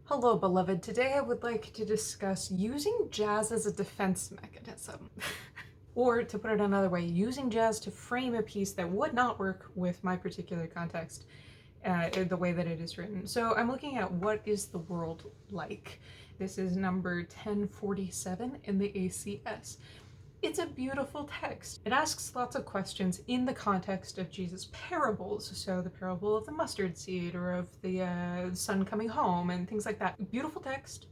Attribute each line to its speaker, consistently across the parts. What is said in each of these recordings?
Speaker 1: Hello, beloved. Today I would like to discuss using jazz as a defense mechanism. Or, to put it another way, using jazz to frame a piece that would not work with my particular context, the way that it is written. So I'm looking at What is the World Like? This is number 1047 in the ACS. It's a beautiful text. It asks lots of questions in the context of Jesus' parables. So the parable of the mustard seed or of the son coming home and things like that. Beautiful text,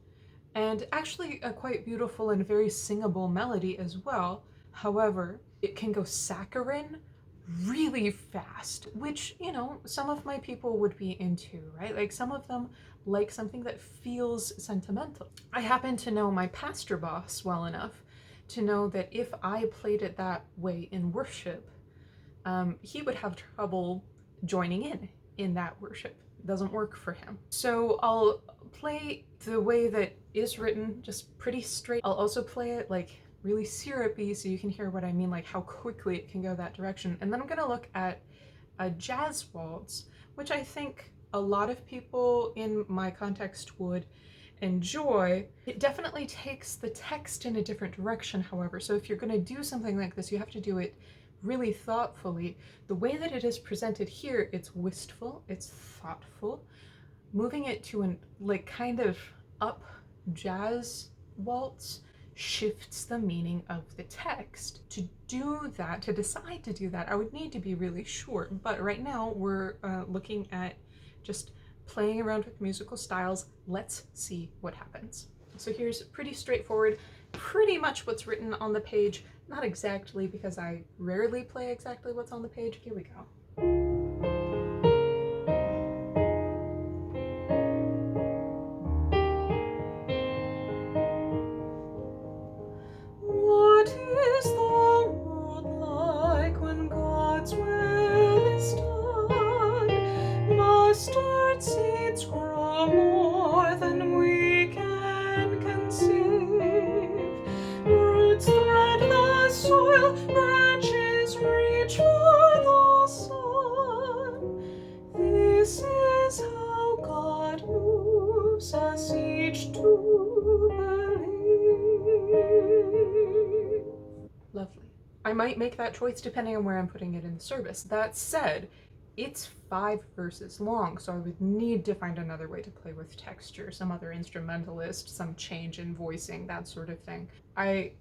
Speaker 1: and actually a quite beautiful and very singable melody as well. However, it can go saccharine really fast, which, some of my people would be into, right? Like some of them like something that feels sentimental. I happen to know my pastor boss well enough to know that if I played it that way in worship, he would have trouble joining in that worship. It doesn't work for him. So I'll play the way that is written, just pretty straight. I'll also play it like really syrupy so you can hear what I mean, like how quickly it can go that direction. And then I'm gonna look at a jazz waltz, which I think a lot of people in my context would enjoy. It definitely takes the text in a different direction, however. So if you're going to do something like this, you have to do it really thoughtfully. The way that it is presented here, it's wistful, it's thoughtful. Moving it to an kind of up jazz waltz shifts the meaning of the text. To do that, to decide to do that, I would need to be really sure. But right now we're looking at just playing around with musical styles. Let's see what happens. So here's pretty straightforward, pretty much what's written on the page. Not exactly, because I rarely play exactly what's on the page. Here we go. What is the world like when God's will is done? Mustard seeds grow more than we can conceive. Roots thread the soil, branches reach for the sun. This is how God moves us each to believe. Lovely. I might make that choice depending on where I'm putting it in the service. That said, it's 5 verses long, so I would need to find another way to play with texture, some other instrumentalist, some change in voicing, that sort of thing. I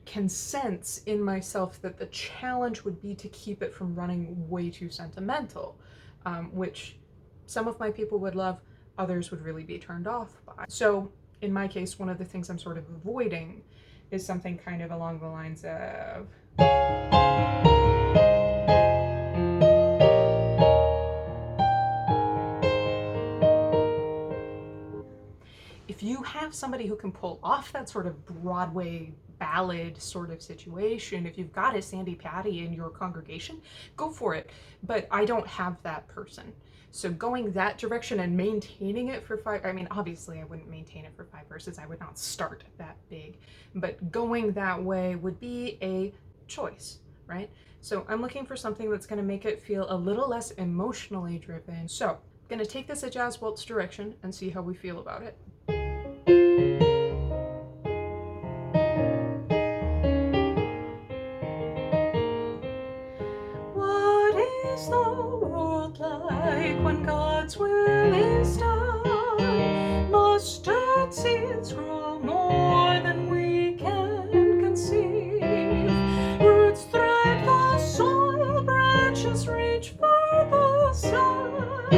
Speaker 1: can sense in myself that the challenge would be to keep it from running way too sentimental, which some of my people would love, others would really be turned off by. So in my case, one of the things I'm sort of avoiding is something kind of along the lines of if you have somebody who can pull off that sort of Broadway ballad sort of situation, if you've got a Sandy Patty in your congregation, go for it. But I don't have that person. So going that direction and maintaining it for 5, I mean, obviously I wouldn't maintain it for 5 verses. I would not start that big. But going that way would be a choice, right? So I'm looking for something that's going to make it feel a little less emotionally driven. So I'm going to take this a jazz waltz direction and see how we feel about it. What is the world like when God's will is done? Mustard seeds grow more than we can conceive. Roots thread the soil, branches reach for the sun.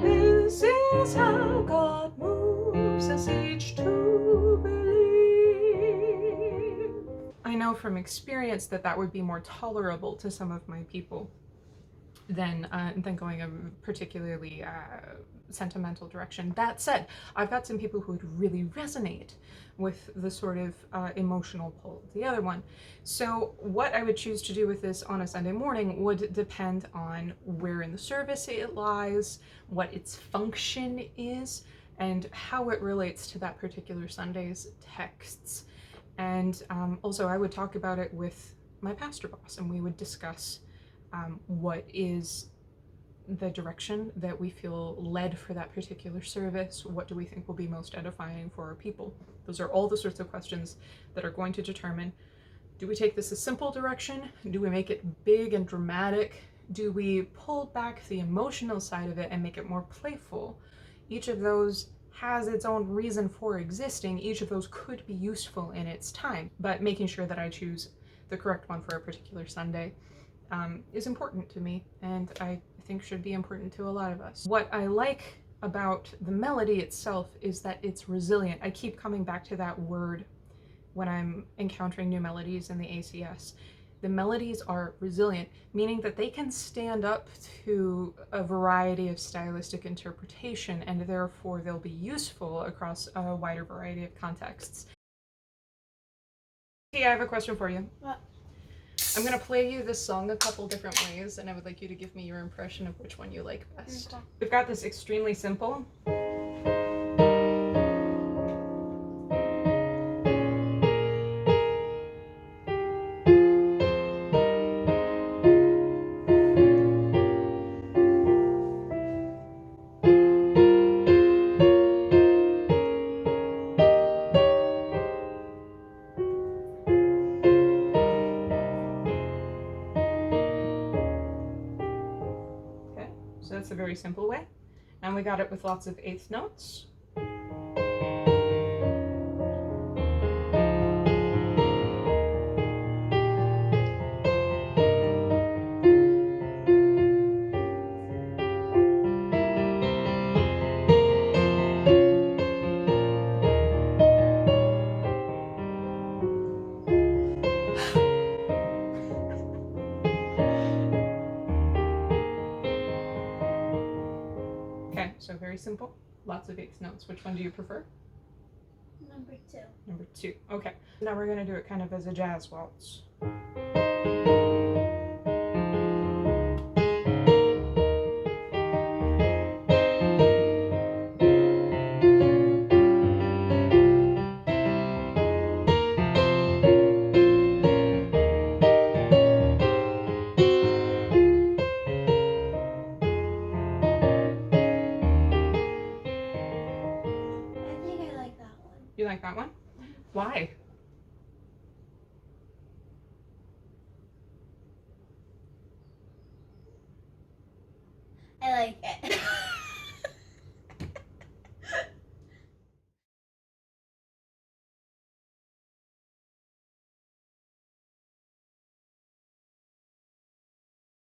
Speaker 1: This is how God moves us each to believe. I know from experience that that would be more tolerable to some of my people than going a particularly sentimental direction. That said, I've got some people who would really resonate with the sort of emotional pull of the other one. So what I would choose to do with this on a Sunday morning would depend on where in the service it lies, what its function is, and how it relates to that particular Sunday's texts. And also I would talk about it with my pastor boss, and we would discuss what is the direction that we feel led for that particular service? What do we think will be most edifying for our people? Those are all the sorts of questions that are going to determine, do we take this a simple direction? Do we make it big and dramatic? Do we pull back the emotional side of it and make it more playful? Each of those has its own reason for existing. Each of those could be useful in its time, but making sure that I choose the correct one for a particular Sunday is important to me, and I think should be important to a lot of us. What I like about the melody itself is that it's resilient. I keep coming back to that word when I'm encountering new melodies in the ACS. The melodies are resilient, meaning that they can stand up to a variety of stylistic interpretation, and therefore they'll be useful across a wider variety of contexts. Hey, I have a question for you.
Speaker 2: What?
Speaker 1: I'm gonna play you this song a couple different ways, and I would like you to give me your impression of which one you like best.
Speaker 2: Okay.
Speaker 1: We've got this extremely simple. Okay, so that's a very simple way. And we got it with lots of eighth notes. Okay, so very simple, lots of eighth notes. Which one do you prefer?
Speaker 2: Number 2.
Speaker 1: Number 2. Okay, now we're gonna do it kind of as a jazz waltz.
Speaker 2: I think I like that one.
Speaker 1: You like that one? Why?
Speaker 2: I like it.